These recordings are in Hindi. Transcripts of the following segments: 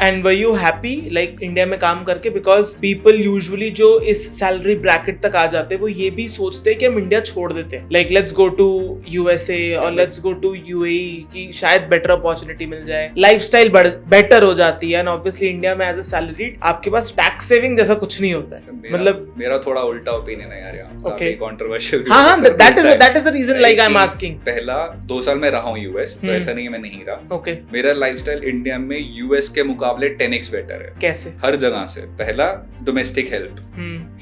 And were you happy like India में काम करके? बिकॉज पीपल यूजुअली जो इस सैलरी ब्रैकेट तक आ जाते हैं वो ये भी सोचते हैं कि हम इंडिया छोड़ देते हैं, like let's go to USA और लेट्स गो टू यूएई की शायद बेटर अपॉर्चुनिटी मिल जाए, लाइफस्टाइल बेटर हो जाती है। एंड ऑब्वियसली इंडिया में एज अ सैलरी आपके पास टैक्स सेविंग जैसा कुछ नहीं होता है। मतलब मेरा थोड़ा उल्टा ओपिनियन है यार, यहाँ Okay. कंट्रोवर्शियल। हाँ, that is the reason like I'm asking. पहला 2 साल मैं रहा हूँ यूएस, तो ऐसा नहीं है मैं नहीं रहा। Okay. मेरा लाइफस्टाइल इंडिया में यूएस के मुकाबले 10x बेटर है। कैसे? हर जगह से। पहला, domestic help,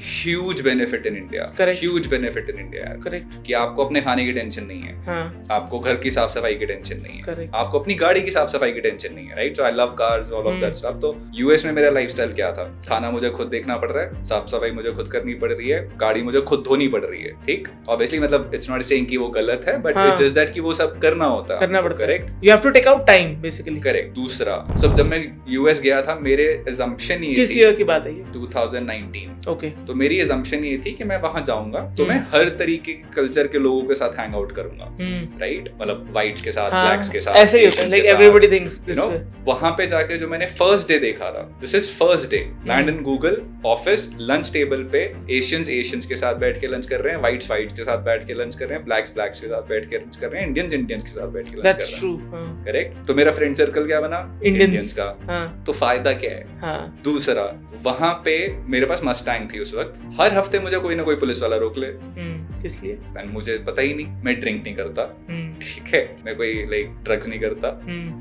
huge benefit in India. Huge benefit in India यार। करेक्ट। कि आपको अपने खाने की टेंशन नहीं है, हाँ. आपको घर की साफ सफाई की टेंशन नहीं है, Correct. आपको अपनी गाड़ी की साफ सफाई की टेंशन नहीं है, right? So I love cars, all of that stuff. तो यूएस में मेरा लाइफस्टाइल क्या था? खाना मुझे खुद देखना पड़ रहा है, साफ सफाई मुझे खुद करनी पड़ रही है, गाड़ी मुझे खुद धोनी पड़ रही है, ठीक? ऑब्वियसली मतलब इट्स नॉट सेइंग कि वो गलत है, बट इट्स जस्ट दैट कि वो सब करना होता है, करना पड़ता है। Correct? You have to take out time basically. Correct. दूसरा, सब जब मैं यूएस गया था, मेरे assumption ये किस थी, ईयर की बात है ये? 2019। ओके। तो मेरी assumption ये थी कि मैं वहां जाऊंगा तो मैं हर तरीके के कल्चर के लोगों के साथ हैंग आउट करूंगा, राइट? मतलब व्हाइट्स के साथ, ब्लैक्स के साथ, ऐसे ही होता है, like everybody thinks this way. वहां पे जाके जो मैंने फर्स्ट डे देखा था, this is first day, land in Google office, lunch table पे एशियंस के साथ बैठ के लंच कर रहे हैं, व्हाइट्स के साथ बैठ के लंच कर रहे हैं, ब्लैक्स के साथ बैठ के लंच कर रहे हैं, इंडियंस के साथ बैठ के लंच कर रहे हैं। That's true. करेक्ट। तो मेरा फ्रेंड सर्कल क्या बना? इंडियंस का। हाँ. तो फायदा क्या है? हाँ. दूसरा, वहां पे मेरे पास मस्टैंग थी उस वक्त, हर हफ्ते मुझे कोई ना कोई पुलिस वाला रोक ले। इसलिए मुझे पता ही नहीं, मैं ड्रिंक नहीं करता, ठीक है, मैं कोई लाइक ड्रग्स नहीं करता,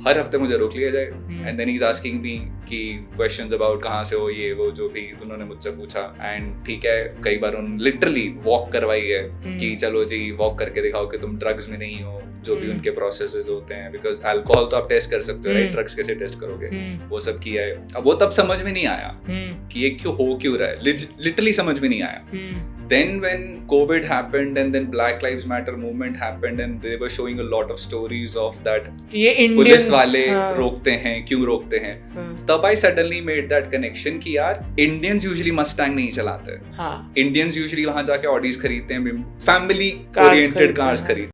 हर हफ्ते मुझे रोक लिया जाए। And then he is asking me कि क्वेश्चंस अबाउट कहाँ से हो, ये वो जो भी उन्होंने मुझसे पूछा। एंड ठीक है, कई बार उन्होंने लिटरली वॉक करवाई है कि चलो जी वॉक करके दिखाओ कि तुम ड्रग्स में नहीं हो, जो भी उनके प्रोसेसेस होते हैं, बिकॉज अल्कोहल तो आप टेस्ट कर सकते हो, राइट? ड्रग्स कैसे टेस्ट करोगे? वो सब किया है। अब वो तब समझ में नहीं आया कि ये क्यों रहा है, लिटरली समझ में नहीं आया। Then when COVID happened and then Black Lives Matter movement happened and they were showing a lot of stories of that, ये पुलिस वाले रोकते हैं, क्यों रोकते हैं? तब I suddenly made that connection कि यार Indians usually Mustang नहीं चलाते, Indians usually वहाँ जाके Audis खरीदते हैं, फैमिली ओरिएंटेड कार्स खरीदते हैं।